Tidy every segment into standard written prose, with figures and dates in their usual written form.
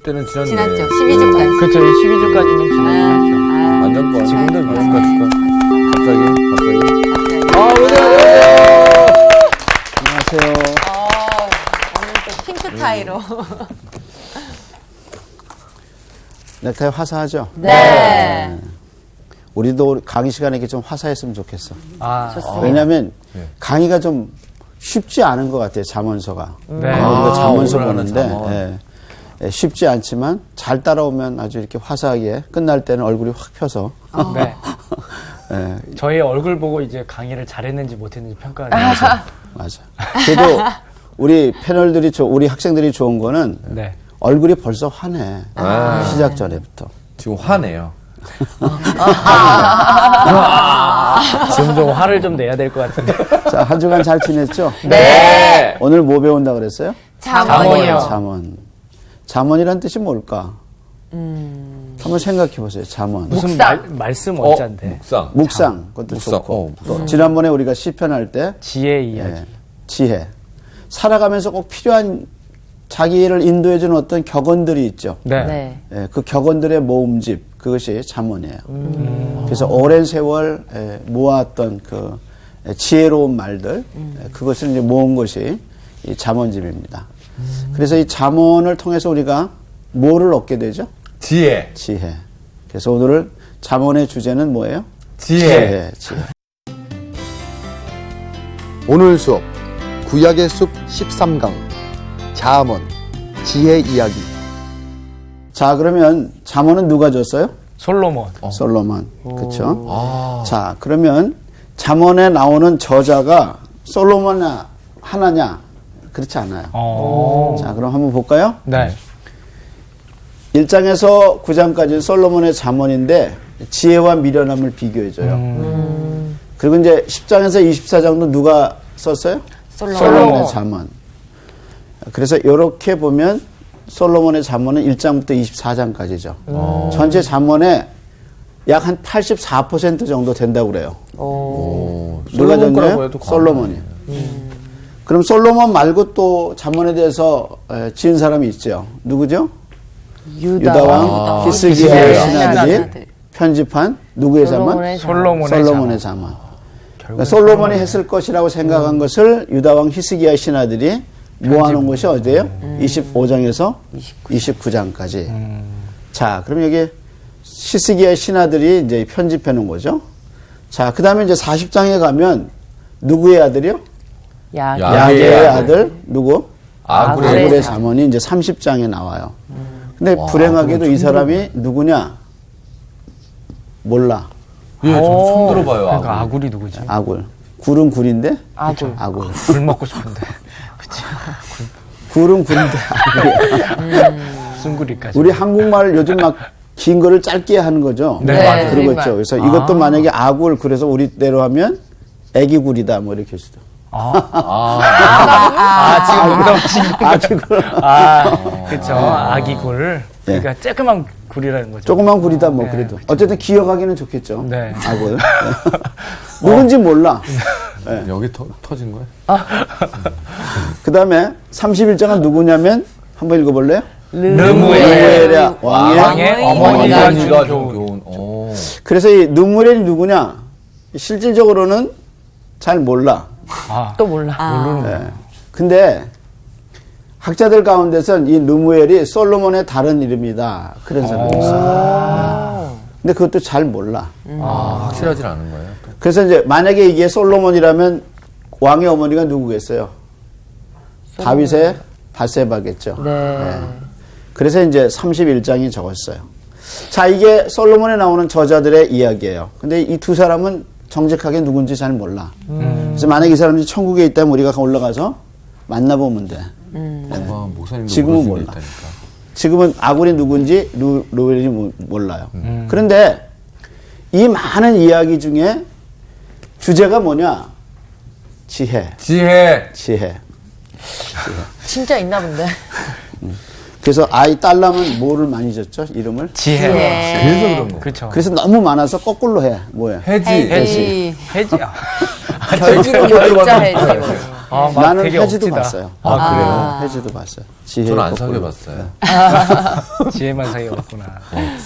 때는 지났네. 지났죠. 12주까지. 그렇죠. 12주까지는 지났죠. 완전 지금도 누군가 갑자기. 안녕하세요. 오늘 또 핑크 타이로. 넥타이 화사하죠? 네. 우리도 강의 시간에 이렇게 좀 화사했으면 좋겠어. 좋습니다. 왜냐하면 강의가 좀 쉽지 않은 것 같아요. 잠원서가. 네. 우리가 잠원서 오늘 하는 보는데 잠원. 쉽지 않지만 잘 따라오면 아주 이렇게 화사하게 끝날 때는 얼굴이 확 펴서 네. 예, 저희 얼굴 보고 이제 강의를 잘했는지 못했는지 평가를 해요. 맞아. 그래도 우리 패널들이 우리 학생들이 좋은 거는 네. 얼굴이 벌써 환해. 시작 전에부터. 지금 화내요. 지금 좀 화를 좀 내야 될 것 같은데. 자, 한 주간 잘 지냈죠? 네. 오늘 뭐 배운다 그랬어요? 잠원이요. 잠원. 잠원이란 뜻이 뭘까? 한번 생각해 보세요. 잠원. 무슨 묵상. 말씀 원자인데. 묵상. 묵상. 그것도 묵상. 좋고. 또 지난번에 우리가 시편 할 때 지혜 이야기. 지혜. 살아가면서 꼭 필요한 자기를 인도해주는 어떤 격언들이 있죠. 네. 네. 예, 그 격언들의 모음집, 그것이 잠언이에요. 그래서 오랜 세월 모아왔던 그 지혜로운 말들, 그것을 이제 모은 것이 이 잠언집입니다. 그래서 이 잠언을 통해서 우리가 뭐를 얻게 되죠? 지혜. 지혜. 그래서 오늘 잠언의 주제는 뭐예요? 지혜. 지혜. 오늘 수업 구약의 숲 13강 잠언 지혜 이야기. 자, 그러면 잠언은 누가 줬어요? 솔로몬. 솔로몬. 그렇죠? 자, 그러면 잠언에 나오는 저자가 솔로몬 하나냐? 그렇지 않아요. 자, 그럼 한번 볼까요? 네. 1장에서 9장까지는 솔로몬의 잠언인데 지혜와 미련함을 비교해줘요. 그리고 이제 10장에서 24장도 누가 썼어요? 솔로몬의 잠언. 그래서 이렇게 보면 솔로몬의 잠언은 1장부터 24장까지죠. 전체 잠언의 약 한 84% 정도 된다고 그래요. 누가 솔로몬 거라고 줬나요? 해도 솔로몬이. 그럼 솔로몬 말고 또 잠언에 대해서 지은 사람이 있죠. 누구죠? 유다왕 히스기야의 신하들이 편집한 누구의 잠언? 솔로몬의 잠언. 그러니까 솔로몬이 했을 것이라고 생각한 것을 유다왕 히스기야 신하들이 모아놓은 것이 어디예요? 25장에서 29장까지. 자, 그럼 여기 히스기야 신하들이 이제 편집해 놓은 거죠. 자, 그 다음에 이제 40장에 가면 누구의 아들이요? 야게의 아들 누구? 아굴의 잠언이 이제 30장에 나와요. 근데 불행하게도 이 사람이 누구냐? 몰라. 예, 저 처음 들어봐요. 그러니까 아굴이 누구지? 아굴. 굴은 굴인데? 아굴. 아굴. 굴 먹고 싶은데. 그치. 굴은 굴인데 아굴이야. 무슨 굴일까지? 우리 한국말 요즘 막 긴 거를 짧게 하는 거죠. 네, 맞아요. 그러고 있죠. 그래서 이것도 만약에 아굴, 그래서 우리대로 하면 애기굴이다, 뭐 이렇게 해서도. 지금 농담하신 거. 아기굴. 그쵸. 아기 굴. 그러니까 쬐끄만 굴이라는 거죠. 조그만 굴이다, 뭐 네, 그래도. 어쨌든 기억하기는 좋겠죠. 네. 아굴. 누군지 몰라. 여기 터진 거야? 그 다음에 31장은 누구냐면, 한번 읽어볼래요? 르무엘 왕의 어머니가 준 어머니가 교훈. 교훈. 그래서 이 르무엘이 누구냐? 실질적으로는 잘 몰라. 또 몰라. 네. 근데 학자들 가운데선 이 르무엘이 솔로몬의 다른 이름이다. 그런 사람이 있어요. 근데 그것도 잘 몰라. 확실하진 않은 거예요. 그래서 이제 만약에 이게 솔로몬이라면 왕의 어머니가 누구겠어요? 다윗의 바세바겠죠. 네. 그래서 이제 31장이 적었어요. 자, 이게 솔로몬에 나오는 저자들의 이야기예요. 근데 이 두 사람은 정직하게 누군지 잘 몰라. 그래서 만약에 이 사람이 천국에 있다면 우리가 올라가서 만나보면 돼. 목사님도 지금은 모를 몰라. 수도 있다니까. 지금은 아굴이 누군지 루엘이 몰라요. 그런데 이 많은 이야기 중에 주제가 뭐냐? 지혜. 진짜 있나 본데. 그래서 아이 딸람은 뭐를 많이 줬죠? 이름을? 지혜. 그래서 그런 거. 그쵸. 그래서 너무 많아서 거꾸로 해. 뭐야? 해지. 해지. 해지는 못 진짜 들어봤는데. 해지. 막 나는 되게 해지도 억지다. 봤어요. 그래요? 해지도 봤어요. 지혜 저는 안 거꾸로. 사귀어봤어요. 지혜만 사귀었구나.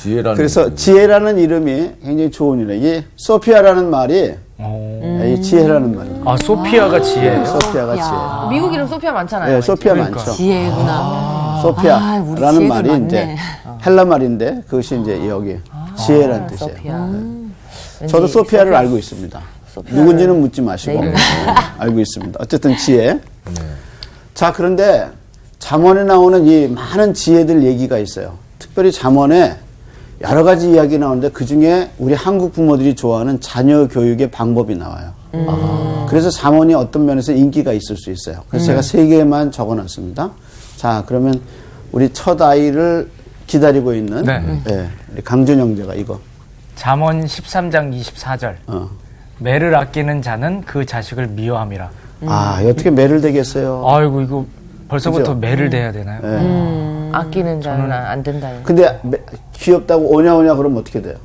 지혜라는. 그래서 이름이. 지혜라는 이름이 굉장히 좋은 이름. 이 소피아라는 말이 이 지혜라는 말이에요. 아, 소피아가 지혜예요? 소피아가 지혜. 미국 이름 소피아 많잖아요. 네, 소피아 그러니까. 많죠. 지혜구나. 소피아라는 우리 지혜도 말이 많네. 이제 헬라 말인데 그것이 이제 여기 지혜라는 뜻이에요. 소피아. 저도 소피아를 알고 있습니다. 누군지는 묻지 마시고 네. 알고 있습니다. 어쨌든 지혜. 자, 그런데 잠언에 나오는 이 많은 지혜들 얘기가 있어요. 특별히 잠언에 여러 가지 이야기 나오는데 그 중에 우리 한국 부모들이 좋아하는 자녀 교육의 방법이 나와요. 그래서 잠언이 어떤 면에서 인기가 있을 수 있어요. 그래서 제가 3개만 적어놨습니다. 자, 그러면 우리 첫 아이를 기다리고 있는 네. 우리 강준 형제가 이거. 잠언 13장 24절. 매를 아끼는 자는 그 자식을 미워함이라. 아, 어떻게 매를 대겠어요? 아이고, 이거 벌써부터 그죠? 매를 대야 되나요? 아끼는 자는 안 된다. 근데 귀엽다고 오냐오냐 그러면 어떻게 돼요?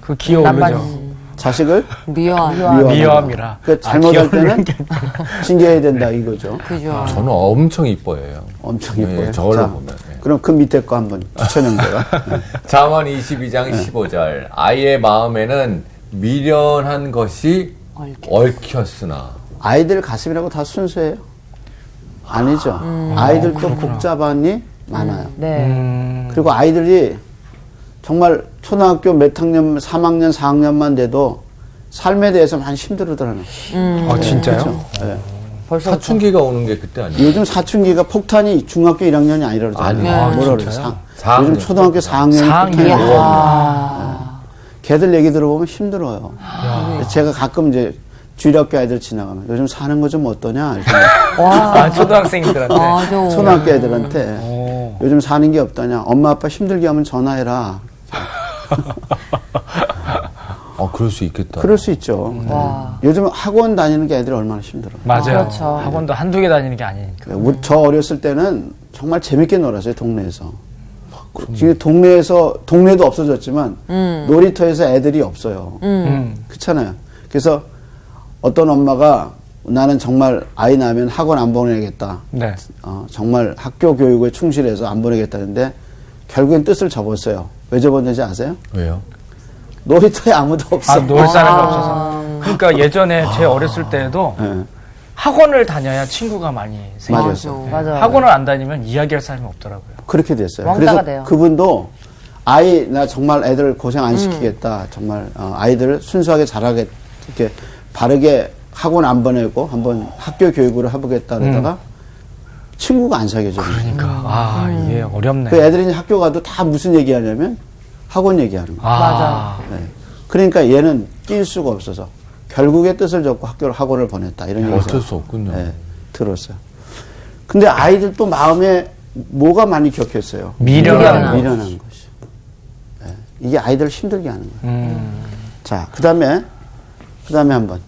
그 귀여워, 남반. 그죠? 자식을 미워함. 미워함이라. 그 잘못할 때는 징계해야 된다 이거죠. 그죠. 저는 엄청 이뻐해요. 엄청 네, 이뻐요. 저걸로 자, 보면. 네. 그럼 그 밑에 거 한번 추천 형제가. 잠언 22장 15절. 아이의 마음에는 미련한 것이 얽혔으나. 아이들 가슴이라고 다 순수해요? 아니죠. 아이들도 복잡함이 많아요. 네. 그리고 아이들이 정말 초등학교 몇 학년, 3학년, 4학년만 돼도 삶에 대해서 많이 힘들어더라고요. 진짜요? 네. 벌써 사춘기가 오는 게 그때 아니에요? 요즘 사춘기가 폭탄이 중학교 1학년이 아니라 그러잖아요. 아니요. 뭐라 진짜요? 그래요? 요즘 초등학교 4학년이 4학년. 폭탄이에요. 걔들 얘기 들어보면 힘들어요. 제가 가끔 이제 주일학교 아이들 지나가면 요즘 사는 거 좀 어떠냐? 이렇게 초등학생들한테. 맞아. 초등학교 애들한테 요즘 사는 게 없다냐? 엄마 아빠 힘들게 하면 전화해라. 그럴 수 있겠다. 그럴 수 있죠. 요즘 학원 다니는 게 애들이 얼마나 힘들어. 맞아요. 그렇죠. 학원도 한두 개 다니는 게 아니니까. 저 어렸을 때는 정말 재밌게 놀았어요, 동네에서. 지금 동네도 없어졌지만 놀이터에서 애들이 없어요. 그렇잖아요. 그래서 어떤 엄마가 나는 정말 아이 낳으면 학원 안 보내겠다. 네. 정말 학교 교육에 충실해서 안 보내겠다는데 결국엔 뜻을 접었어요. 왜 접었는지 아세요? 왜요? 놀이터에 아무도 없어. 놀 사람이 없어서. 그러니까 예전에 제 어렸을 때에도 네. 학원을 다녀야 친구가 많이 생겼어요. 맞아. 학원을 안 다니면 이야기할 사람이 없더라고요. 그렇게 됐어요. 왕따가 그래서 돼요. 그분도 나 정말 애들 고생 안 시키겠다. 정말 아이들을 순수하게 잘하게 이렇게 바르게 학원 안 보내고 한번 학교 교육으로 해보겠다 그러다가 친구가 안 사귀어져요. 그러니까 이게 어렵네. 그 애들이 이제 학교 가도 다 무슨 얘기하냐면 학원 얘기하는 거예요. 맞아. 네. 그러니까 얘는 낄 수가 없어서 결국에 뜻을 접고 학원을 보냈다. 이런 얘기를 어쩔 수 없군요. 네, 들었어요. 근데 아이들 또 마음에 뭐가 많이 격했어요? 미련한 것이. 네. 이게 아이들을 힘들게 하는 거예요. 자, 그 다음에 한번.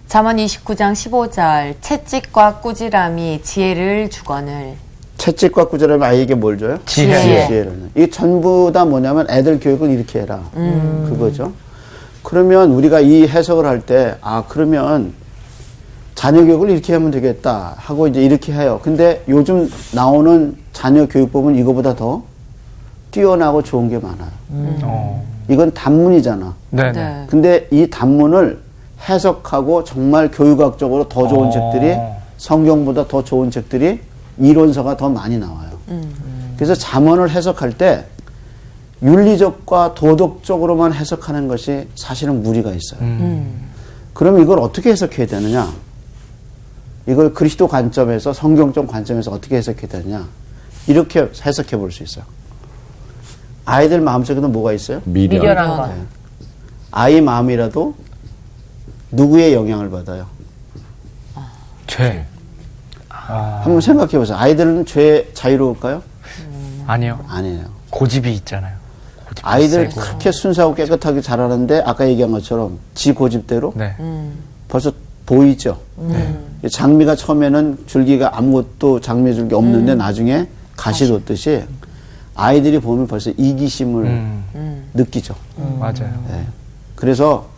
잠언 29장 15절. 채찍과 꾸지람이 지혜를 주거늘. 채찍과 꾸지람이 아이에게 뭘 줘요? 지혜. 지혜를. 이게 전부 다 뭐냐면 애들 교육을 이렇게 해라. 그거죠. 그러면 우리가 이 해석을 할 때, 그러면 자녀 교육을 이렇게 하면 되겠다 하고 이제 이렇게 해요. 근데 요즘 나오는 자녀 교육법은 이거보다 더 뛰어나고 좋은 게 많아요. 이건 단문이잖아. 네네. 근데 이 단문을 해석하고 정말 교육학적으로 더 좋은 책들이 성경보다 더 좋은 책들이 이론서가 더 많이 나와요. 그래서 잠언을 해석할 때 윤리적과 도덕적으로만 해석하는 것이 사실은 무리가 있어요. 그럼 이걸 어떻게 해석해야 되느냐? 이걸 그리스도 관점에서 성경적 관점에서 어떻게 해석해야 되느냐? 이렇게 해석해 볼 수 있어요. 아이들 마음속에도 뭐가 있어요? 미련한 거. 아이 마음이라도 누구의 영향을 받아요? 죄. 한번 생각해 보세요. 아이들은 죄 자유로울까요? 아니요. 아니에요. 고집이 있잖아요. 고집이 아이들 세고. 그렇게 순수하고 깨끗하게 자라는데 아까 얘기한 것처럼 지 고집대로 네. 벌써 보이죠. 장미가 처음에는 줄기가 아무것도 장미 줄기 없는데 나중에 가시 돋듯이 아이들이 보면 벌써 이기심을 느끼죠. 맞아요. 네. 그래서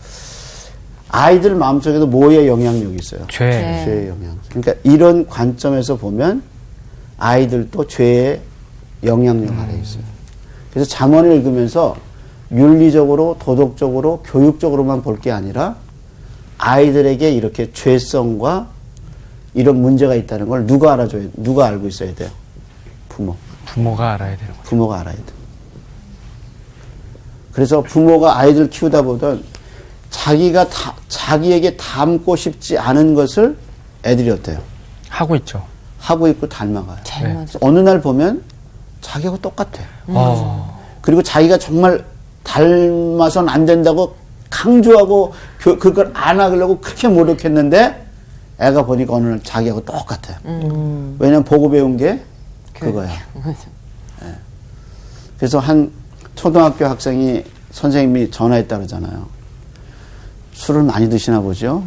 아이들 마음속에도 뭐의 영향력이 있어요? 죄. 죄의 영향. 그러니까 이런 관점에서 보면 아이들도 죄의 영향력 아래 있어요. 그래서 잠언을 읽으면서 윤리적으로, 도덕적으로, 교육적으로만 볼 게 아니라 아이들에게 이렇게 죄성과 이런 문제가 있다는 걸 누가 알아줘야, 누가 알고 있어야 돼요? 부모. 부모가 알아야 되는 거죠. 부모가 알아야 돼. 그래서 부모가 아이들 키우다 보면 자기에게 닮고 싶지 않은 것을 애들이 어때요? 하고 있죠. 하고 있고 닮아가요. 잘 맞아. 어느 날 보면 자기하고 똑같아. 그리고 자기가 정말 닮아서는 안 된다고 강조하고 그걸 안 하려고 그렇게 노력했는데 애가 보니까 어느 날 자기하고 똑같아요. 왜냐면 보고 배운 게 그거야. 네. 그래서 한 초등학교 학생이 선생님이 전화했다 그러잖아요. 술을 많이 드시나 보죠?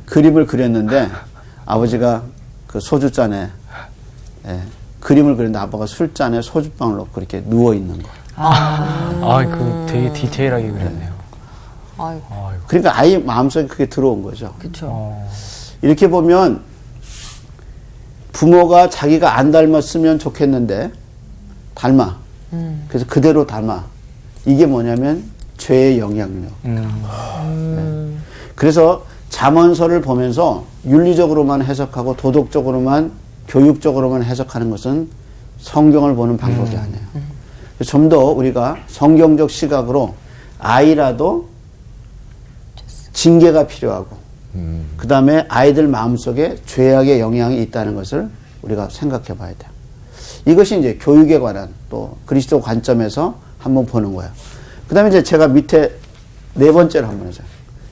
그림을 그렸는데 아버지가 그 소주잔에 그림을 그렸는데 아빠가 술잔에 소주병을 넣고 이렇게 누워있는 거예요. 그 되게 디테일하게 그렸네요. 아이고. 아이고. 그러니까 아이 마음속에 그게 들어온 거죠. 그쵸. 이렇게 보면 부모가 자기가 안 닮았으면 좋겠는데 닮아. 그래서 그대로 닮아. 이게 뭐냐면 죄의 영향력. 네. 그래서 잠언서를 보면서 윤리적으로만 해석하고 도덕적으로만 교육적으로만 해석하는 것은 성경을 보는 방법이 아니에요. 좀 더 우리가 성경적 시각으로 아이라도 징계가 필요하고 그 다음에 아이들 마음속에 죄악의 영향이 있다는 것을 우리가 생각해 봐야 돼요. 이것이 이제 교육에 관한 또 그리스도 관점에서 한번 보는 거예요. 그 다음에 이제 제가 밑에 네 번째로 한번 해줘요.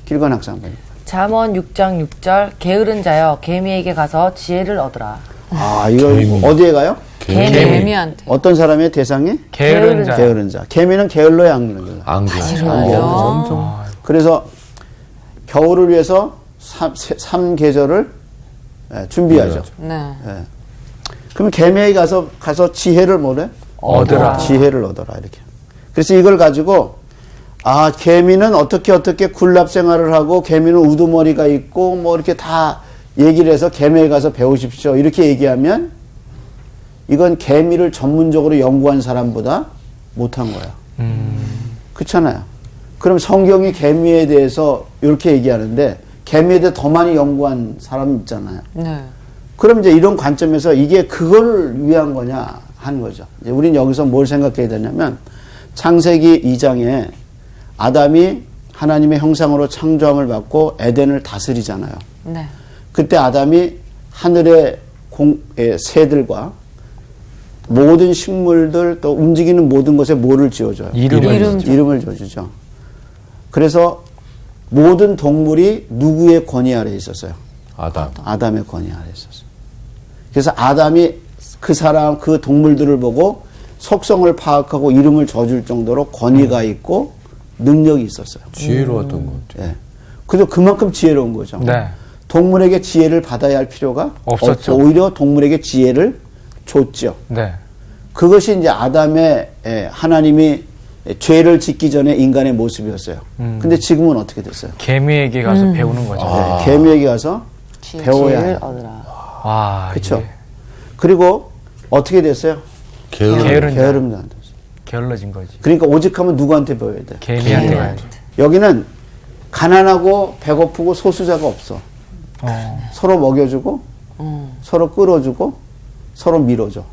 길건 학생 한번. 잠언 6장 6절 게으른 자여 개미에게 가서 지혜를 얻으라. 이거 어디에 가요? 개미한테. 어떤 사람의 대상이? 게으른 자. 게으른 자. 개미는 게을러에 안기는 거예요. 안경. 그래서 겨울을 위해서 3계절을 준비하죠. 네. 그러면 개미에 가서 지혜를 뭐래? 얻으라. 지혜를 얻어라 이렇게. 그래서 이걸 가지고 개미는 어떻게 군랍 생활을 하고 개미는 우두머리가 있고 뭐 이렇게 다 얘기를 해서 개미에 가서 배우십시오. 이렇게 얘기하면 이건 개미를 전문적으로 연구한 사람보다 못한 거야. 그렇잖아요. 그럼 성경이 개미에 대해서 이렇게 얘기하는데 개미에 대해 더 많이 연구한 사람이 있잖아요. 네. 그럼 이제 이런 관점에서 이게 그걸 위한 거냐 하는 거죠. 이제 우리는 여기서 뭘 생각해야 되냐면 창세기 2장에 아담이 하나님의 형상으로 창조함을 받고 에덴을 다스리잖아요. 네. 그때 아담이 하늘의 새들과 모든 식물들 또 움직이는 모든 것에 뭐를 지어줘요? 이름을 지어주죠. 그래서 모든 동물이 누구의 권위 아래에 있었어요? 아담의 권위 아래에 있었어요. 그래서 아담이 그 동물들을 보고 속성을 파악하고 이름을 줘줄 정도로 권위가 있고 능력이 있었어요. 지혜로웠던 것 같아요. 예. 그래서 그만큼 지혜로운 거죠. 네. 동물에게 지혜를 받아야 할 필요가 없었죠. 오히려 동물에게 지혜를 줬죠. 네. 그것이 이제 아담의 하나님이 죄를 짓기 전에 인간의 모습이었어요. 근데 지금은 어떻게 됐어요? 개미에게 가서 배우는 거죠. 개미에게 가서 배워야 지혜를 해요. 얻으라. 와, 그렇죠. 이게 그리고 어떻게 됐어요? 게으른 자. 게으름도 안 됐어요. 게을러진 거지. 그러니까 오직하면 누구한테 배워야 돼? 개미한테 가야죠. 여기는 가난하고 배고프고 소수자가 없어. 서로 먹여주고 서로 끌어주고 서로 밀어줘.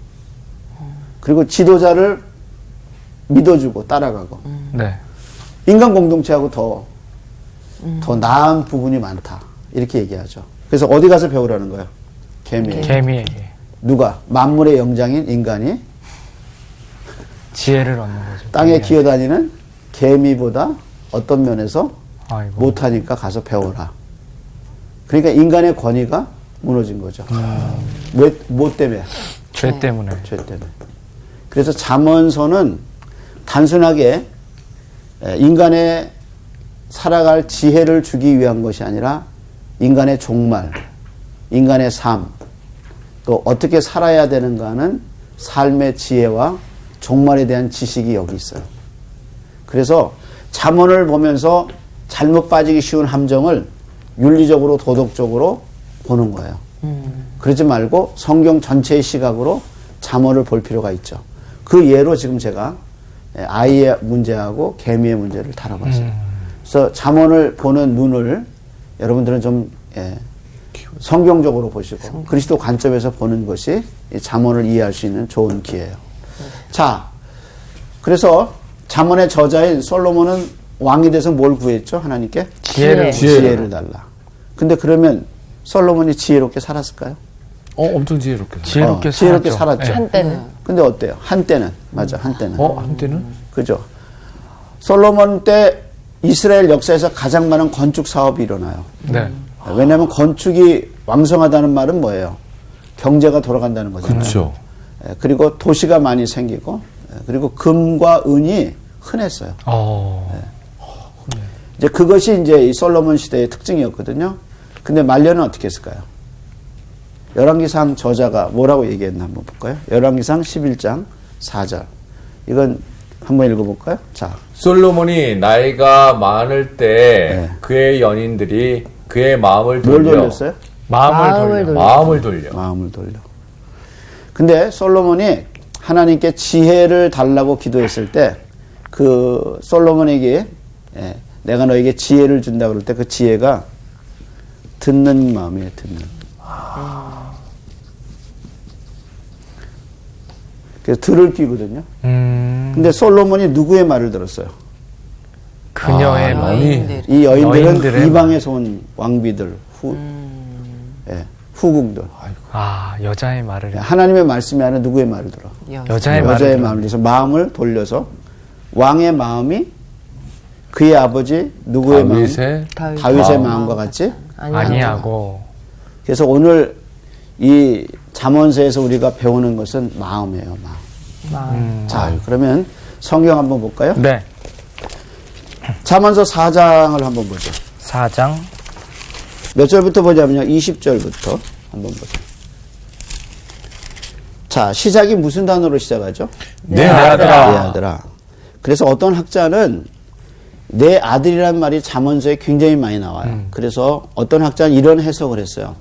그리고 지도자를 믿어주고 따라가고. 네. 인간 공동체하고 더 나은 부분이 많다. 이렇게 얘기하죠. 그래서 어디 가서 배우라는 거예요? 개미에게. 누가? 만물의 영장인 인간이 지혜를 얻는 거죠. 땅에 개미한테. 기어다니는 개미보다 어떤 면에서 아이고. 못하니까 가서 배워라. 그러니까 인간의 권위가 무너진 거죠. 뭐 때문에? 죄 때문에. 죄 때문에. 그래서 잠언서는 단순하게 인간의 살아갈 지혜를 주기 위한 것이 아니라 인간의 종말, 인간의 삶, 또 어떻게 살아야 되는가 하는 삶의 지혜와 종말에 대한 지식이 여기 있어요. 그래서 잠언을 보면서 잘못 빠지기 쉬운 함정을 윤리적으로 도덕적으로 보는 거예요. 그러지 말고 성경 전체의 시각으로 잠언을 볼 필요가 있죠. 그 예로 지금 제가 아이의 문제하고 개미의 문제를 다뤄봤어요. 그래서 잠언을 보는 눈을 여러분들은 좀 성경적으로 보시고 그리스도 관점에서 보는 것이 이 잠언을 이해할 수 있는 좋은 기회예요. 자, 그래서 잠언의 저자인 솔로몬은 왕이 돼서 뭘 구했죠? 하나님께? 지혜를 달라. 근데 그러면 솔로몬이 지혜롭게 살았을까요? 엄청 지혜롭게. 지혜롭게 살았죠. 한때는. 근데 어때요? 한때는. 맞아, 한때는. 한때는? 그죠. 솔로몬 때 이스라엘 역사에서 가장 많은 건축 사업이 일어나요. 네. 왜냐하면 건축이 왕성하다는 말은 뭐예요? 경제가 돌아간다는 거잖아요. 그렇죠. 그리고 도시가 많이 생기고, 그리고 금과 은이 흔했어요. 이제 그것이 이제 이 솔로몬 시대의 특징이었거든요. 근데 말년은 어떻게 했을까요? 열왕기상 저자가 뭐라고 얘기했나 한번 볼까요? 열왕기상 11장 4절. 이건 한번 읽어볼까요? 자, 솔로몬이 나이가 많을 때 그의 연인들이 그의 마음을 뭘 돌려 돌렸어요? 마음을 돌려. 마음을 돌려. 근데 솔로몬이 하나님께 지혜를 달라고 기도했을 때 그 솔로몬에게 내가 너에게 지혜를 준다 그럴 때 그 지혜가 듣는 마음이에요. 듣는. 그래서 들을 귀거든요. 근데 솔로몬이 누구의 말을 들었어요? 그녀의 여인들. 이 여인들은 여인들의 이방에서 온 왕비들, 후궁들. 여자의 말을. 하나님의 말씀이 아니라 누구의 말을 들어? 여자의 여자의 마음을 들어서 마음을 돌려서 왕의 마음이 그의 아버지 누구의 다윗의 마음과 같이 아니하고. 그래서 오늘 이 잠언서에서 우리가 배우는 것은 마음이에요. 마음. 자, 그러면 성경 한번 볼까요? 네. 잠언서 4장을 한번 보죠. 4장. 몇 절부터 보자면요. 20절부터 한번 보세요. 자, 시작이 무슨 단어로 시작하죠? 내 아들아. 내 아들아. 그래서 어떤 학자는 내 아들이란 말이 잠언서에 굉장히 많이 나와요. 그래서 어떤 학자는 이런 해석을 했어요.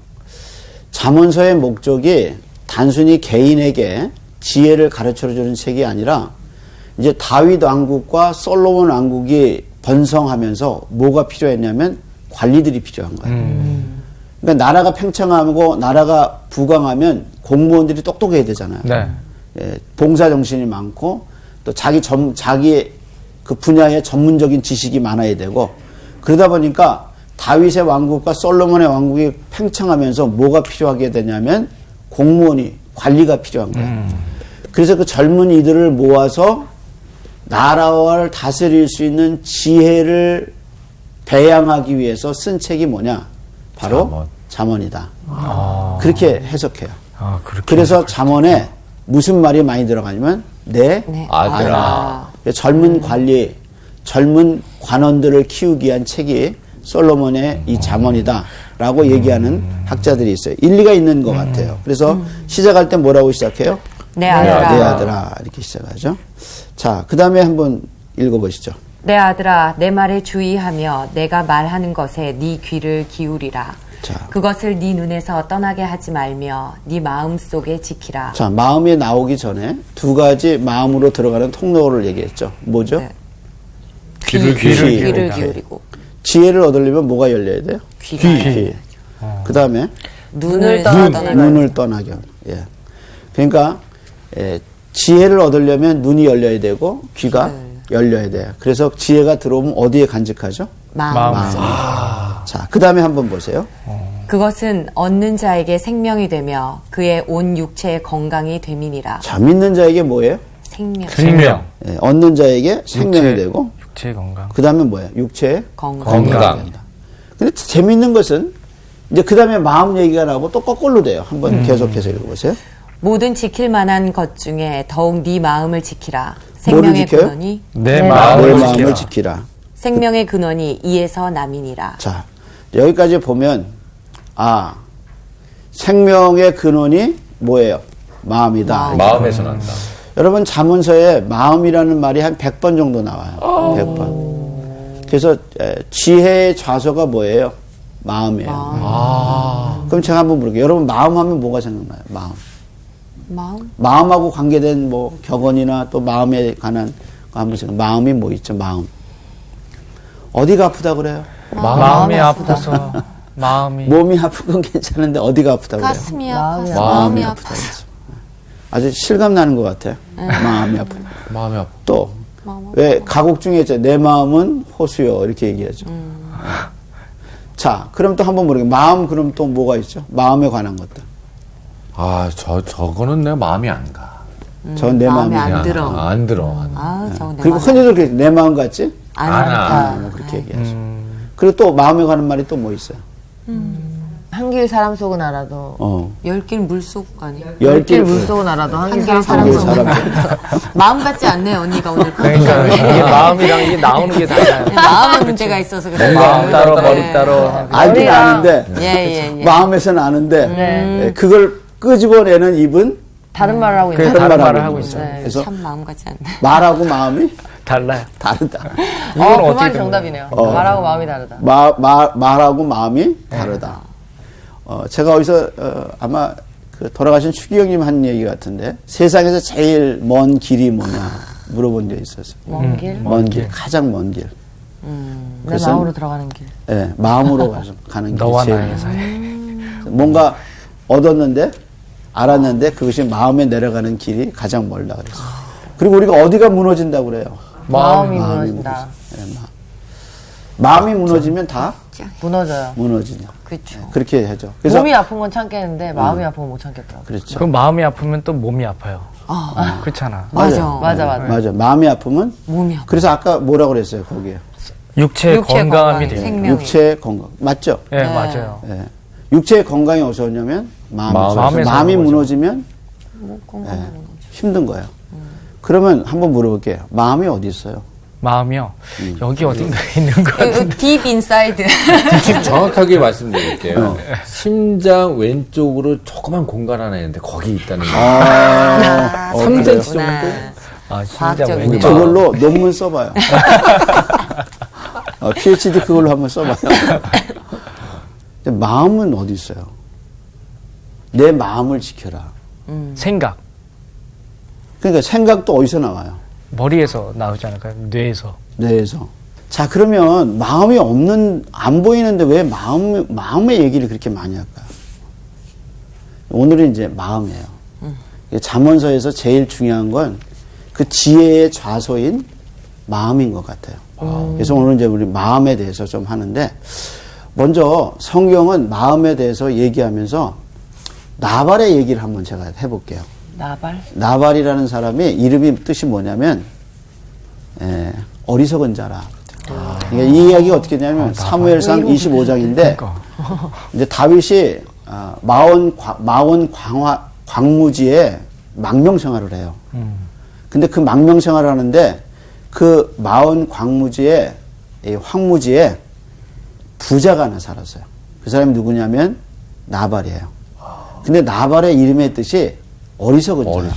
잠언서의 목적이 단순히 개인에게 지혜를 가르쳐주는 책이 아니라 이제 다윗 왕국과 솔로몬 왕국이 번성하면서 뭐가 필요했냐면 관리들이 필요한 거예요. 그러니까 나라가 팽창하고 나라가 부강하면 공무원들이 똑똑해야 되잖아요. 네. 봉사 정신이 많고 또 자기 그 분야의 전문적인 지식이 많아야 되고 그러다 보니까 다윗의 왕국과 솔로몬의 왕국이 팽창하면서 뭐가 필요하게 되냐면 공무원이 관리가 필요한 거예요. 그래서 그 젊은 이들을 모아서 나라를 다스릴 수 있는 지혜를 배양하기 위해서 쓴 책이 뭐냐? 바로 잠언이다. 그렇게 해석해요. 그래서 잠언에 무슨 말이 많이 들어가냐면 내 아들아. 젊은 관리, 젊은 관원들을 키우기 위한 책이 솔로몬의 이 잠언이다라고 얘기하는 학자들이 있어요. 일리가 있는 것 같아요. 그래서 시작할 때 뭐라고 시작해요? 내 아들아. 내 아들아 이렇게 시작하죠. 자, 그 다음에 한번 읽어보시죠. 내 아들아, 내 말에 주의하며 내가 말하는 것에 네 귀를 기울이라. 자. 그것을 네 눈에서 떠나게 하지 말며 네 마음속에 지키라. 자, 마음이 나오기 전에 두 가지 마음으로 들어가는 통로를 얘기했죠. 뭐죠? 네. 귀를 기울이고. 지혜를 얻으려면 뭐가 열려야 돼요? 귀. 그 다음에 눈을 눈을 떠나게 하는. 예. 그러니까 지혜를 얻으려면 눈이 열려야 되고 귀가 열려야 돼요. 그래서 지혜가 들어오면 어디에 간직하죠? 마음. 자, 그 다음에 한번 보세요. 그것은 얻는 자에게 생명이 되며 그의 온 육체의 건강이 됨이니라. 자, 믿는 자에게 뭐예요? 생명. 예, 얻는 자에게 생명이 되고 육체 건강. 그 다음에 뭐예요? 육체의 건강. 된다. 근데 재밌는 것은 이제 그 다음에 마음 얘기가 나오고 또 거꾸로 돼요. 한번 계속해서 읽어보세요. 모든 지킬 만한 것 중에 더욱 네 마음을 지키라. 생명의 지켜요? 근원이 내 내 마음을 지키라. 생명의 근원이 이에서 남이니라. 자, 여기까지 보면 생명의 근원이 뭐예요? 마음이다. 마음에서 난다. 여러분 잠언서에 마음이라는 말이 한 100번 정도 나와요. 100번. 그래서 지혜의 좌소가 뭐예요? 마음이에요. 그럼 제가 한번 물어볼게요. 여러분 마음 하면 뭐가 생각나요? 마음. 마음하고 관계된 뭐 격언이나 또 마음에 관한 거 한번 생각. 마음이 뭐 있죠? 마음. 어디가 아프다 그래요? 마음이 아파서 마음이 몸이 아픈 건 괜찮은데 어디가 아프다 그래요? 가슴이 아파서 마음이 마음이 아파서. 아주 실감 나는 것 같아요. 마음이 아픈. 마음이 아파. 또 왜 가곡 중에 있죠. 내 마음은 호수요 이렇게 얘기하죠. 자, 그럼 또 한번 모르겠어요. 마음 그럼 또 뭐가 있죠? 마음에 관한 것들. 저거는 내 마음이 안 가. 전 내 마음에 마음이 안 들어. 안 들어. 저거 내 그리고 마음에 흔히들 그렇게 내 마음 같지? 안 아파. 뭐 그렇게 얘기하죠. 그리고 또 마음에 관한 말이 또 뭐 있어요? 한길 사람 속은 알아도 열길 물속 아니야? 열길 물속은 알아도 한길 사람 한길 속은 사람. 마음 같지 않네요, 언니가 오늘. 그러니까 이게 마음이랑 이게 나오는 게 달라요. 마음에 문제가 있어서 그래. 마음 따로 머리 따로. 알긴 아는데 예. 마음에서는 아는데 그걸 끄집어내는 입은 다른 말을 하고 그 있는 다른 말을 말을 하고 하고 있는 있어요. 네. 그래서 참 마음 같지 않네. 말하고 마음이 달라요. 다르다. 이건 그 어떻게 말이 된 정답이네요. 거예요? 말하고 마음이 다르다. 말하고 마음이 다르다. 제가 어디서 아마 그 돌아가신 추기경님 한 얘기 같은데 세상에서 제일 먼 길이 뭐냐 물어본 적이 있었어요. 먼 길? 먼 길, 가장 먼 길. 내 그것은- 마음으로 들어가는 길. 네, 마음으로 가는 길이 너와 제일 나의 사이. 뭔가 얻었는데 알았는데 그것이 마음에 내려가는 길이 가장 멀다 그랬어요. 그리고 우리가 어디가 무너진다고 그래요? 마음이 무너진다. 네, 마음이 무너지면 다 무너져요. 무너지냐. 그렇죠. 그렇게 하죠. 그래서 몸이 아픈 건 참겠는데 마음이 아픈 건 못 참겠더라고. 그렇죠. 그럼 마음이 아프면 또 몸이 아파요. 그렇잖아. 맞아. 맞아. 마음이 아프면 몸이 아파. 그래서 아까 뭐라고 그랬어요, 거기에? 육체의 육체 건강함이 건강이 돼요. 생명이. 육체의 건강. 맞죠? 예, 맞아요. 예. 육체의 건강이 어디서 오냐면 마음에서. 마음에서 마음이 오는 거죠. 무너지면 힘든 거예요. 그러면 한번 물어볼게요. 마음이 어디 있어요? 마음이요. 여기 어딘가에 있는 것 같은데. 딥 인사이드. 정확하게 말씀드릴게요. 심장 왼쪽으로 조그만 공간 하나 있는데 거기 있다는 거예요. 3cm 정도? 아, 진짜 과학적이네. 왠지. 저걸로 논문 써봐요. PhD 그걸로 한번 써봐요. 근데 마음은 어디 있어요? 내 마음을 지켜라. 생각. 그러니까 생각도 어디서 나와요? 머리에서 나오지 않을까요? 뇌에서. 뇌에서. 자, 그러면 마음이 안 보이는데 왜 마음의 얘기를 그렇게 많이 할까요? 오늘은 이제 마음이에요. 잠언서에서 제일 중요한 건 그 지혜의 좌소인 마음인 것 같아요. 그래서 오늘 이제 우리 마음에 대해서 좀 하는데, 먼저 성경은 마음에 대해서 얘기하면서 나발의 얘기를 한번 제가 해볼게요. 나발? 나발이라는 사람의 이름이 뜻이 뭐냐면 어리석은 자라. 그러니까 이 이야기가 어떻게 되냐면 사무엘상 25장인데 이제 다윗이 마온 광무지에 망명 생활을 해요. 근데 그 망명 생활을 하는데 그 마온 광무지에 황무지에 부자가 하나 살았어요. 그 사람이 누구냐면 나발이에요. 근데 나발의 이름의 뜻이 어리석은 자야.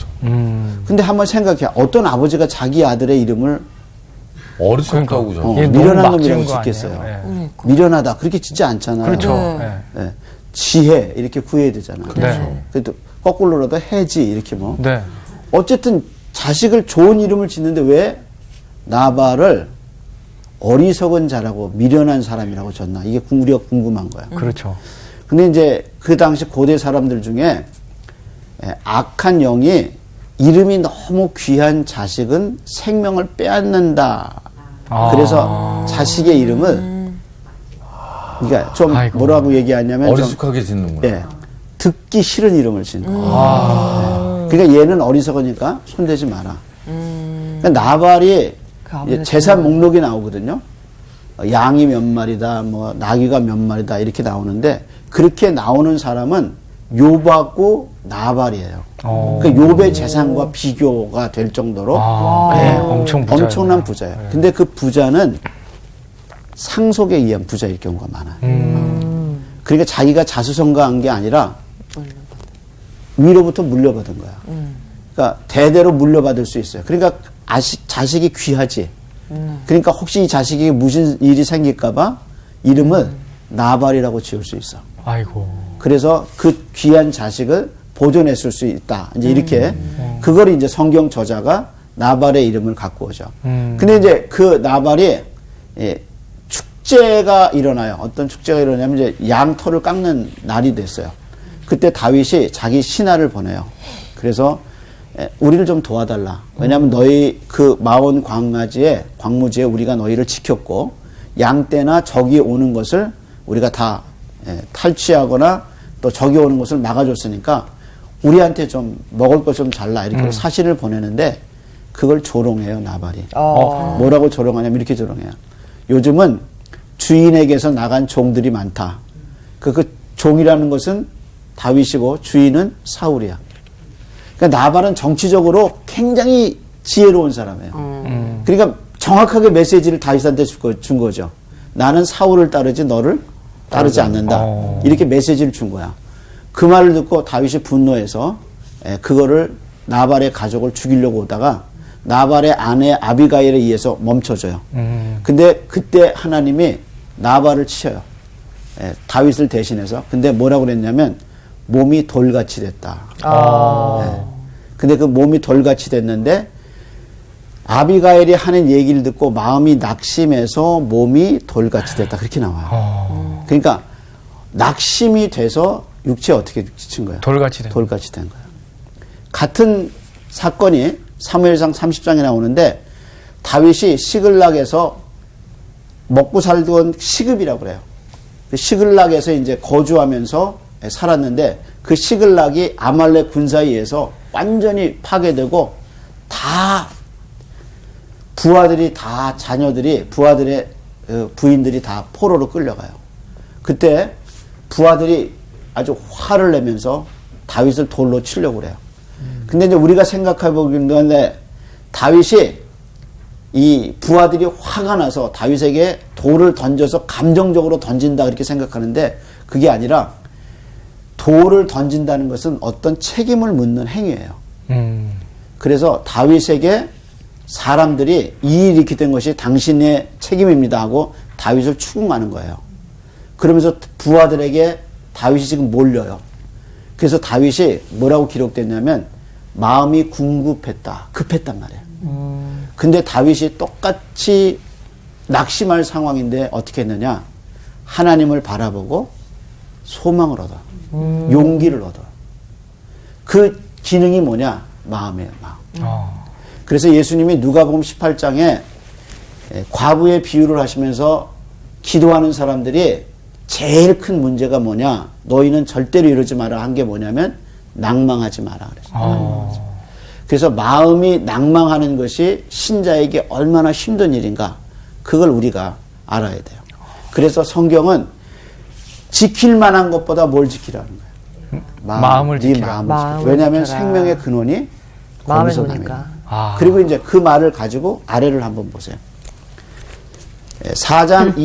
근데 한번 생각해. 어떤 아버지가 자기 아들의 이름을 어리석다고 저는. 이게 너무 미련한 막 지은 놈이라고 거 짓겠어요. 아니에요? 미련하다. 그렇게 짓지 않잖아요. 그렇죠. 네. 예. 네. 지혜 이렇게 구해야 되잖아요. 네. 그래도 거꾸로라도 해지 이렇게 뭐. 네. 어쨌든 자식을 좋은 이름을 짓는데 왜 나발을 어리석은 자라고 미련한 사람이라고 졌나? 이게 우리가 궁금한 거야. 그렇죠. 근데 이제 그 당시 고대 사람들 중에 악한 영이 이름이 너무 귀한 자식은 생명을 빼앗는다. 그래서 자식의 이름을 그러니까 좀 아이고. 뭐라고 얘기하냐면 어리숙하게 짓는구나. 듣기 싫은 이름을 짓는 거예요. 그러니까 얘는 어리석으니까 손대지 마라. 그러니까 나발이 재산 목록이 나오거든요. 양이 몇 마리다, 뭐 나귀가 몇 마리다 이렇게 나오는데 그렇게 나오는 사람은 욥하고 나발이에요. 그러니까 욥의 재산과 비교가 될 정도로 엄청난 부자예요. 근데 그 부자는 상속에 의한 부자일 경우가 많아요. 그러니까 자기가 자수성가한 게 아니라 위로부터 물려받은 거야. 그러니까 대대로 물려받을 수 있어요. 그러니까 자식이 귀하지. 그러니까 혹시 이 자식에게 무슨 일이 생길까봐 이름을 나발이라고 지을 수 있어. 아이고. 그래서 그 귀한 자식을 보존했을 수 있다. 이제 이렇게 그걸 이제 성경 저자가 나발의 이름을 갖고 오죠. 근데 이제 그 나발이 축제가 일어나요. 어떤 축제가 일어나냐면 이제 양털을 깎는 날이 됐어요. 그때 다윗이 자기 신하를 보내요. 그래서 우리를 좀 도와달라. 왜냐하면 너희 그 마온 광무지에 우리가 너희를 지켰고 양떼나 적이 오는 것을 우리가 다 탈취하거나 또 적이 오는 것을 막아줬으니까 우리한테 좀 먹을 것 좀 잘라 이렇게 사신을 보내는데 그걸 조롱해요 나발이. 뭐라고 조롱하냐면 이렇게 조롱해요. 요즘은 주인에게서 나간 종들이 많다. 그 종이라는 것은 다윗이고 주인은 사울이야. 그러니까 나발은 정치적으로 굉장히 지혜로운 사람이에요. 그러니까 정확하게 메시지를 다윗한테 준 거죠. 나는 사울을 따르지 너를 따르지 않는다. 이렇게 메시지를 준 거야. 그 말을 듣고 다윗이 분노해서 그거를 나발의 가족을 죽이려고 오다가 나발의 아내 아비가일에 의해서 멈춰줘요. 근데 그때 하나님이 나발을 치셔요. 다윗을 대신해서. 근데 뭐라고 그랬냐면 몸이 돌같이 됐다. 근데 그 몸이 돌같이 됐는데 아비가일이 하는 얘기를 듣고 마음이 낙심해서 몸이 돌같이 됐다. 그렇게 나와요. 그러니까 낙심이 돼서 육체에 어떻게 지친 거야? 돌같이 된 거야. 같은 사건이 사무엘상 30장에 나오는데 다윗이 시글락에서 먹고 살던 시급이라고 그래요. 그 시글락에서 이제 거주하면서 살았는데 그 시글락이 아말렉 군사에 의해서 완전히 파괴되고 다 부하들이 다 자녀들이 부하들의 부인들이 다 포로로 끌려가요. 그때 부하들이 아주 화를 내면서 다윗을 돌로 치려고 그래요. 근데 이제 우리가 생각해 보기에는 다윗이 이 부하들이 화가 나서 다윗에게 돌을 던져서 감정적으로 던진다 그렇게 생각하는데 그게 아니라 돌을 던진다는 것은 어떤 책임을 묻는 행위예요. 그래서 다윗에게 사람들이 이 일이 이렇게 된 것이 당신의 책임입니다 하고 다윗을 추궁하는 거예요. 그러면서 부하들에게 다윗이 지금 몰려요. 그래서 다윗이 뭐라고 기록됐냐면 마음이 궁급했다. 급했단 말이에요. 근데 다윗이 똑같이 낙심할 상황인데 어떻게 했느냐. 하나님을 바라보고 소망을 얻어. 용기를 얻어. 그 기능이 뭐냐. 마음이에요. 마음. 그래서 예수님이 누가복음 18장에 과부의 비유를 하시면서 기도하는 사람들이 제일 큰 문제가 뭐냐. 너희는 절대로 이러지 마라 한 게 뭐냐면 낭망하지 마라 그랬어요. 그래서 마음이 낭망하는 것이 신자에게 얼마나 힘든 일인가 그걸 우리가 알아야 돼요. 그래서 성경은 지킬 만한 것보다 뭘 지키라는 거예요. 마음을 지키라. 왜냐하면 생명의 근원이 마음에 거기서 놓으니까. 납니다. 그리고 이제 그 말을 가지고 아래를 한번 보세요. 4장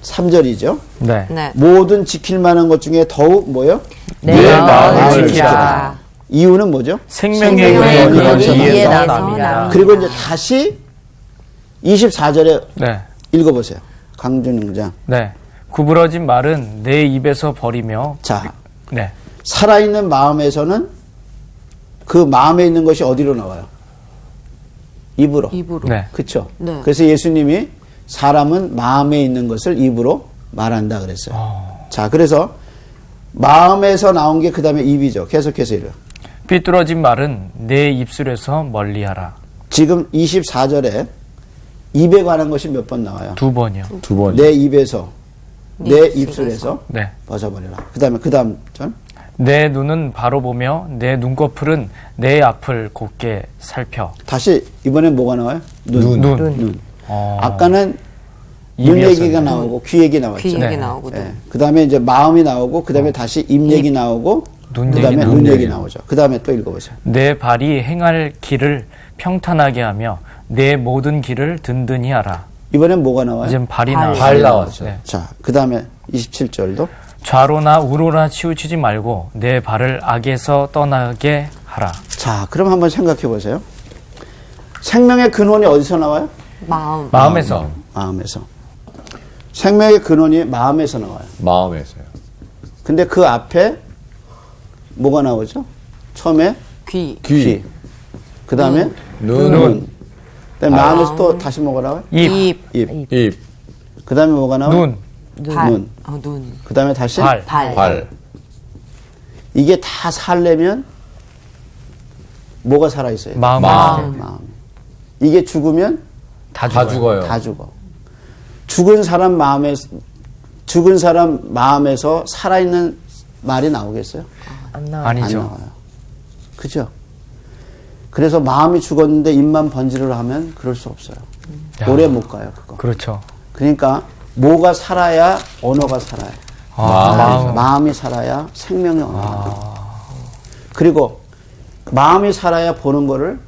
23절이죠. 네. 네. 모든 지킬 만한 것 중에 더욱 뭐요? 내 마음을 지키라. 이유는 뭐죠? 생명의 근원이 근원이 거기서 이에서 납니다. 납니다. 그리고 이제 다시 24절에 네. 읽어보세요. 강준웅장. 네. 구부러진 말은 내 입에서 버리며. 자, 네. 살아있는 마음에서는 그 마음에 있는 것이 어디로 나와요? 입으로. 네. 그렇죠? 네. 그래서 예수님이 사람은 마음에 있는 것을 입으로 말한다 그랬어요. 자, 그래서 마음에서 나온 게 그 다음에 입이죠. 계속해서 읽어요. 삐뚤어진 말은 내 입술에서 멀리하라. 지금 24절에 입에 관한 것이 몇 번 나와요? 2번이요. 2번. 내 입에서, 내 입술에서 네. 벗어버려라. 그 다음에 그 다음 절. 내 눈은 바로 보며 내 눈꺼풀은 내 앞을 곱게 살펴. 다시 이번엔 뭐가 나와요? 눈. 아까는 눈 입이었어요. 얘기가 나오고 귀 얘기 나왔죠. 귀 얘기 네. 나오고 그 다음에 이제 마음이 나오고 그 다음에 다시 입 얘기 나오고 눈 그 다음에 얘기 눈 나오고. 얘기 나오죠. 그 다음에 또 읽어보세요. 내 발이 행할 길을 평탄하게 하며 내 모든 길을 든든히 하라. 이번엔 뭐가 나와요? 이젠 발이 발. 나왔어요. 발 나왔죠. 네. 자, 그 다음에 27절도 좌로나 우로나 치우치지 말고 내 발을 악에서 떠나게 하라. 자, 그럼 한번 생각해 보세요. 생명의 근원이 어디서 나와요? 마음에서. 마음에서. 생명의 근원이 마음에서 나와요. 마음에서요. 근데 그 앞에 뭐가 나오죠? 처음에 귀. 그 다음에 눈. 그다음에 마음에서 또 다시 뭐가 나와요? 입. 입. 그 다음에 뭐가 나와요? 눈. 눈. 그 다음에 다시 발. 이게 다 살려면 뭐가 살아있어요? 마음. 이게 죽으면 다 다 죽어요. 죽어요. 다 죽어. 죽은 사람 마음에서 살아있는 말이 나오겠어요? 안 나와요. 안 아니죠. 나와요. 그죠? 그래서 마음이 죽었는데 입만 번지르르 하면 그럴 수 없어요. 야. 오래 못 가요, 그거. 그렇죠. 그러니까 뭐가 살아야 언어가 살아요. 마음. 마음이 살아야 생명의 언어가 돼요. 그리고 마음이 살아야 보는 거를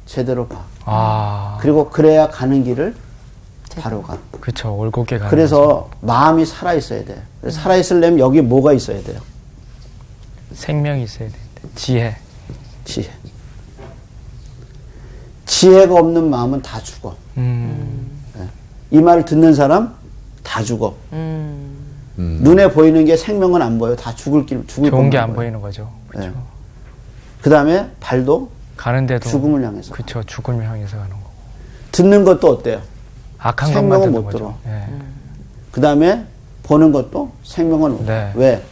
제대로 봐. 그리고 그래야 가는 길을 바로 가. 그렇죠. 올곧게 가는 그래서 마음이 살아 있어야 돼. 살아 있으려면 여기 뭐가 있어야 돼요? 거죠. 생명이 있어야 되는데. 지혜. 지혜. 지혜가 없는 마음은 다 죽어. 이 말을 듣는 사람 다 죽어. 눈에 보이는 게 생명은 안 보여. 다 죽을 좋은 게 안 거예요. 보이는 거죠. 그렇죠. 그 다음에 발도 가는데도 죽음을 향해서. 그렇죠. 죽음을 향해서 가는 거고. 듣는 것도 어때요? 악한 것만 생명은 듣는 못 거죠. 들어. 예. 그 다음에 보는 것도 생명은 못 들어. 네. 왜?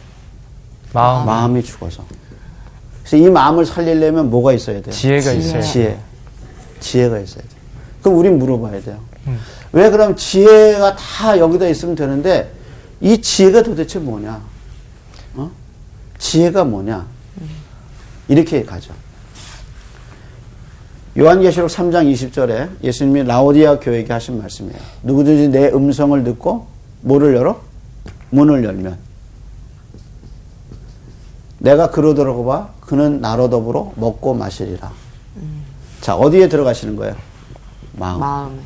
마음이 죽어서. 그래서 이 마음을 살리려면 뭐가 있어야 돼요? 지혜가 있어요. 지혜가 있어야 돼요. 그럼 우린 물어봐야 돼요. 왜 그럼 지혜가 다 여기다 있으면 되는데 이 지혜가 도대체 뭐냐? 지혜가 뭐냐? 이렇게 가죠. 요한계시록 3장 20절에 예수님이 라오디아 교회에게 하신 말씀이에요. 누구든지 내 음성을 듣고 뭐를 열어? 문을 열면 내가 그로 들어가 그는 나로 더불어 먹고 마시리라. 자, 어디에 들어가시는 거예요? 마음에.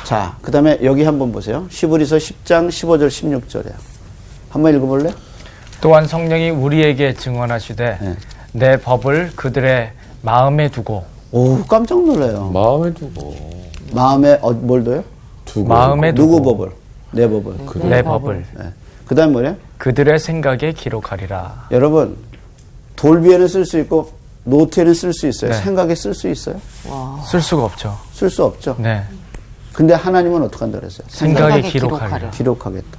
자, 그 다음에 여기 한번 보세요. 히브리서 10장 15절 16절이에요. 한번 읽어볼래요? 또한 성령이 우리에게 증언하시되 네. 내 법을 그들의 마음에 두고 오, 깜짝 놀라요. 마음에 두고. 마음에 뭘 둬요? 두고. 마음에 누구 두고 법을? 내 법을. 내 법을 네. 그 다음 뭐래요? 그들의 생각에 기록하리라. 여러분, 돌비에는 쓸 수 있고 노트에는 쓸 수 있어요. 네. 생각에 쓸 수 있어요? 쓸 수가 없죠. 쓸 수 없죠. 네. 근데 하나님은 어떻게 한다 그랬어요? 생각에 기록하리라. 기록하겠다.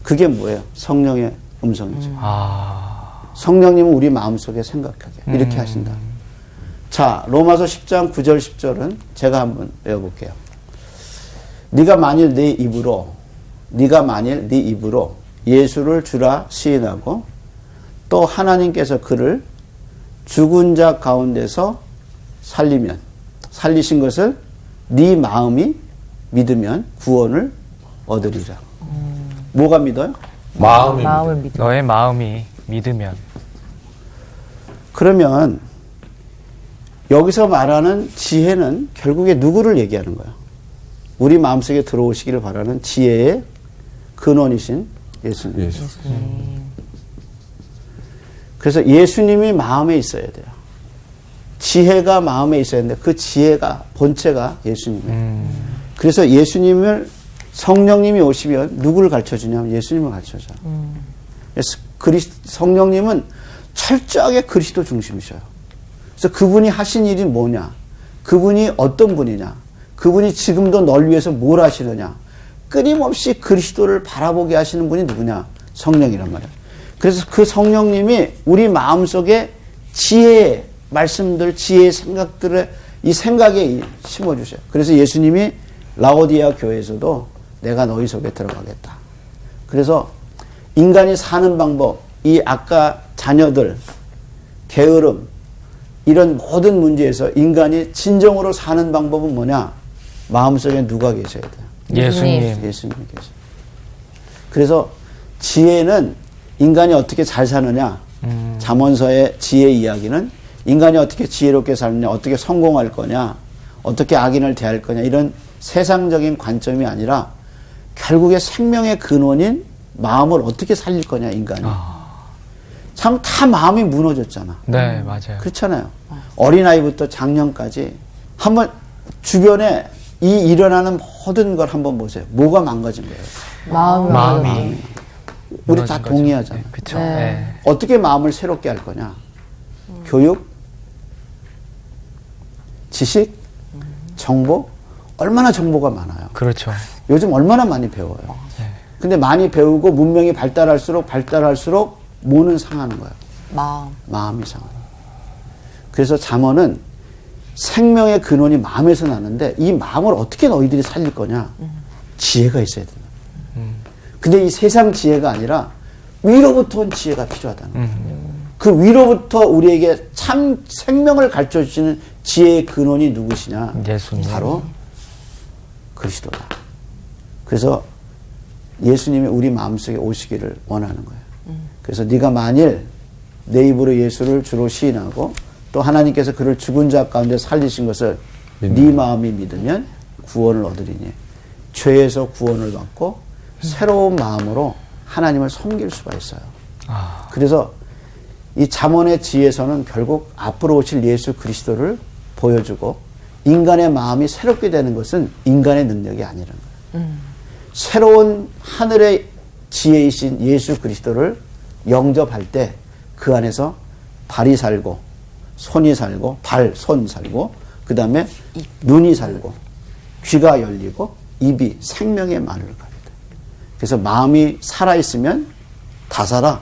그게 뭐예요? 성령의 음성이죠. 아. 성령님은 우리 마음속에 생각하게 이렇게 하신다. 자, 로마서 10장 9절 10절은 제가 한번 외워볼게요. 네가 만일 네 입으로 예수를 주라 시인하고 또 하나님께서 그를 죽은 자 가운데서 살리신 것을 네 마음이 믿으면 구원을 얻으리라. 뭐가 믿어요? 마음을 믿어. 너의 마음이 믿으면 그러면 여기서 말하는 지혜는 결국에 누구를 얘기하는 거야? 우리 마음속에 들어오시기를 바라는 지혜의 근원이신 예수님. 그래서 예수님이 마음에 있어야 돼요. 지혜가 마음에 있어야 되는데 그 지혜가 본체가 예수님이에요. 그래서 예수님을 성령님이 오시면 누구를 가르쳐주냐면 예수님을 가르쳐줘요. 그래서 성령님은 철저하게 그리스도 중심이셔요. 그래서 그분이 하신 일이 뭐냐? 그분이 어떤 분이냐? 그분이 지금도 널 위해서 뭘 하시느냐? 끊임없이 그리스도를 바라보게 하시는 분이 누구냐? 성령이란 말이에요. 그래서 그 성령님이 우리 마음속에 지혜의 말씀들, 지혜의 생각들을 이 생각에 심어주셔요. 그래서 예수님이 라오디아 교회에서도 내가 너희 속에 들어가겠다. 그래서 인간이 사는 방법, 이 아까 자녀들, 게으름, 이런 모든 문제에서 인간이 진정으로 사는 방법은 뭐냐? 마음속에 누가 계셔야 돼요? 예수님. 예수님이 계셔요. 그래서 지혜는 인간이 어떻게 잘 사느냐? 잠언서의 지혜 이야기는 인간이 어떻게 지혜롭게 살느냐, 어떻게 성공할 거냐, 어떻게 악인을 대할 거냐, 이런 세상적인 관점이 아니라 결국에 생명의 근원인 마음을 어떻게 살릴 거냐, 인간이. 참 다 마음이 무너졌잖아. 네, 맞아요. 그렇잖아요. 어린아이부터 장년까지 한번 주변에 이 일어나는 모든 걸 한번 보세요. 뭐가 망가진 거예요? 마음이 우리 무너진 다 거죠. 동의하잖아. 네, 그쵸. 네. 네. 어떻게 마음을 새롭게 할 거냐? 교육, 지식, 정보, 얼마나 정보가 많아요. 그렇죠. 요즘 얼마나 많이 배워요. 근데 많이 배우고 문명이 발달할수록 뭐는 상하는 거예요. 마음이 상하는 거예요. 그래서 잠언은 생명의 근원이 마음에서 나는데 이 마음을 어떻게 너희들이 살릴 거냐? 지혜가 있어야 된다. 근데 이 세상 지혜가 아니라 위로부터 온 지혜가 필요하다는 거예요. 그 위로부터 우리에게 참 생명을 가르쳐 주시는 지혜의 근원이 누구시냐? 예수님. 바로 그리스도다. 그래서 예수님이 우리 마음속에 오시기를 원하는 거예요. 그래서 네가 만일 내 입으로 예수를 주로 시인하고 또 하나님께서 그를 죽은 자 가운데 살리신 것을 네 마음이 믿으면 구원을 얻으리니 죄에서 구원을 받고 새로운 마음으로 하나님을 섬길 수가 있어요. 그래서 이 잠언의 지혜에서는 결국 앞으로 오실 예수 그리스도를 보여주고 인간의 마음이 새롭게 되는 것은 인간의 능력이 아니라는 거예요. 새로운 하늘의 지혜이신 예수 그리스도를 영접할 때 그 안에서 발이 살고 손이 살고 손 살고 그 다음에 눈이 살고 귀가 열리고 입이 생명의 말을 가리다. 그래서 마음이 살아있으면 다 살아.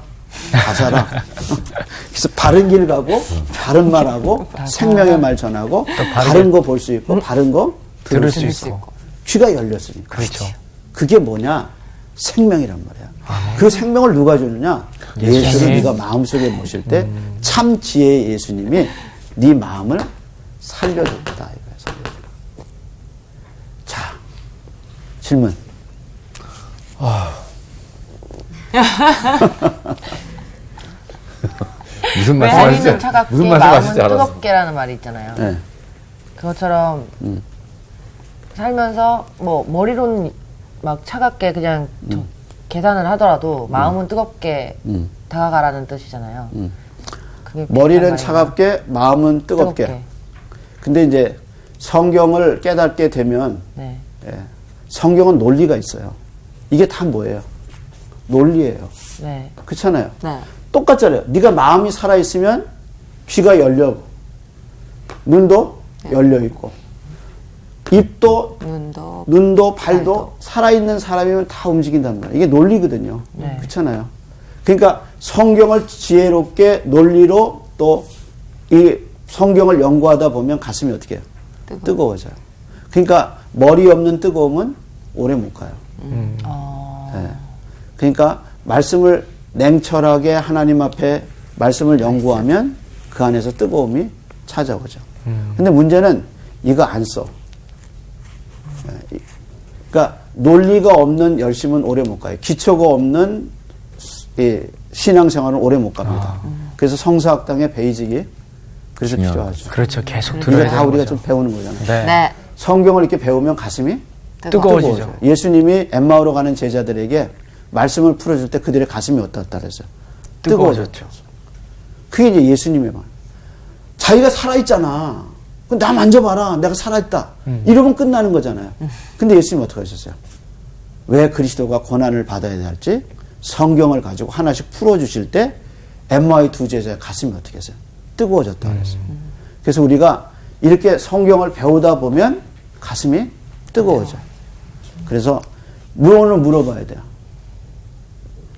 그래서 바른 길 가고 바른 말하고 생명의 말 전하고 바른 거 볼 수 있고 바른 거 들을 수 있고 귀가 열렸으니까. 그렇죠. 그게 뭐냐? 생명이란 말이야. 그 생명을 누가 주느냐? 예수를 네가 마음속에 모실 때 참 지혜의 예수님이 네 마음을 살려줄 거다. 이거예요. 자, 질문. 무슨 머리는 말씀하시지? 차갑게 무슨 마음은 말씀하시지 알았어. 뜨겁게라는 말이 있잖아요. 네. 그것처럼 살면서 뭐 머리로는 막 차갑게 그냥 계산을 하더라도 마음은 뜨겁게 다가가라는 뜻이잖아요. 그게 머리는 비슷한 차갑게, 마음은 뜨겁게. 뜨겁게. 근데 이제 성경을 깨닫게 되면 네. 예, 성경은 논리가 있어요. 이게 다 뭐예요? 논리예요. 네. 그렇잖아요. 네. 똑같잖아요. 네가 마음이 살아있으면 귀가 열려, 눈도 열려 있고, 입도, 눈도, 발도 살아있는 사람이면 다 움직인단 말이에요. 이게 논리거든요. 네. 그렇잖아요. 그러니까 성경을 지혜롭게 논리로 또 이 성경을 연구하다 보면 가슴이 어떻게 해요? 뜨거워져요. 그러니까 머리 없는 뜨거움은 오래 못 가요. 네. 그러니까 말씀을 냉철하게 하나님 앞에 말씀을 연구하면 그 안에서 뜨거움이 찾아오죠. 근데 문제는 이거 안 써. 그러니까 논리가 없는 열심은 오래 못 가요. 기초가 없는 신앙생활은 오래 못 갑니다. 그래서 성서학당의 베이직이 그래서 필요하죠. 그렇죠. 계속 이거 들어야 다 되는 우리가 거죠. 좀 배우는 거잖아요. 네. 네. 성경을 이렇게 배우면 가슴이 뜨거워지죠. 예수님이 엠마오로 가는 제자들에게 말씀을 풀어줄 때 그들의 가슴이 어떻다 그랬어요? 뜨거워졌죠. 그게 이제 예수님의 말. 자기가 살아있잖아. 그럼 나 만져봐라. 내가 살아있다. 이러면 끝나는 거잖아요. 근데 예수님 어떻게 하셨어요? 왜 그리스도가 고난을 받아야 할지 성경을 가지고 하나씩 풀어주실 때 엠마오의 두 제자의 가슴이 어떻게 했어요? 뜨거워졌다 그랬어요. 그래서 우리가 이렇게 성경을 배우다 보면 가슴이 뜨거워져요. 그래서 오늘 물어봐야 돼요.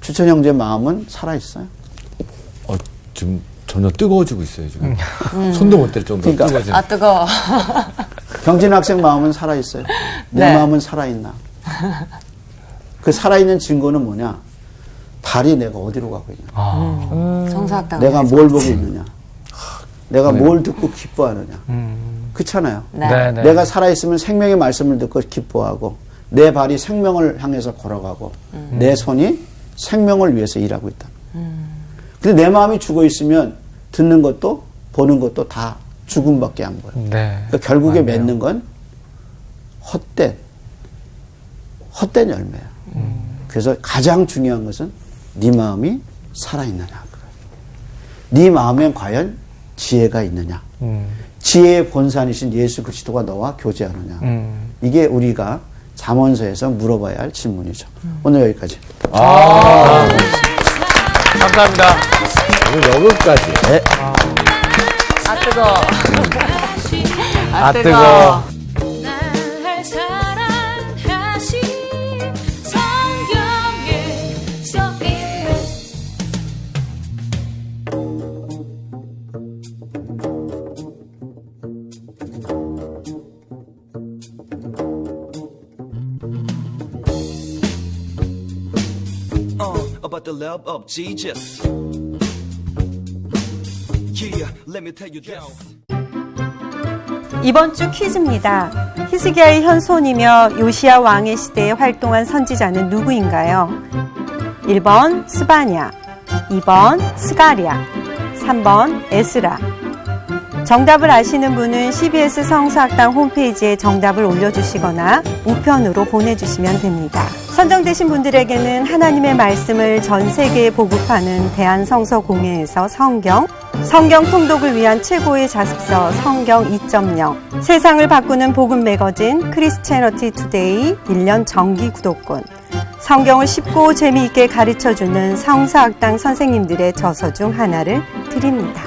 추천 형제 마음은 살아있어요? 지금 점점 뜨거워지고 있어요, 지금. 손도 못 댈 정도로 그러니까. 뜨거워지는. 아 뜨거워. 경진 학생 마음은 살아있어요? 내 네. 마음은 살아있나? 그 살아있는 증거는 뭐냐? 발이 내가 어디로 가고 있냐? 성사학당. 내가 뭘 보고 있느냐? 내가 뭘 듣고 기뻐하느냐? 그렇잖아요. 네. 네, 네. 내가 살아있으면 생명의 말씀을 듣고 기뻐하고 내 발이 생명을 향해서 걸어가고 내 손이 생명을 위해서 일하고 있다. 근데 내 마음이 죽어 있으면 듣는 것도 보는 것도 다 죽음밖에 안 보여. 네. 그러니까 결국에 맞네요. 맺는 건 헛된 열매야. 그래서 가장 중요한 것은 네 마음이 살아있느냐. 네 마음엔 과연 지혜가 있느냐? 지혜의 본산이신 예수 그리스도가 너와 교제하느냐? 이게 우리가 잠언서에서 물어봐야 할 질문이죠. 오늘 여기까지. 감사합니다. 오늘 여기까지. 네. 아, 뜨거. 아, 뜨거. 날 사랑하신 성경에 써있네. About the love of Jesus. Yeah, let me tell you this. 이번 주 퀴즈입니다. 히스기야의 현손이며 요시야 왕의 시대에 활동한 선지자는 누구인가요? 1번 스바냐, 2번 스가랴, 3번 에스라. 정답을 아시는 분은 CBS 성서학당 홈페이지에 정답을 올려주시거나 우편으로 보내주시면 됩니다. 선정되신 분들에게는 하나님의 말씀을 전 세계에 보급하는 대한성서공회에서 성경 통독을 위한 최고의 자습서 성경 2.0, 세상을 바꾸는 복음 매거진 크리스채너티 투데이 1년 정기 구독권, 성경을 쉽고 재미있게 가르쳐주는 성서학당 선생님들의 저서 중 하나를 드립니다.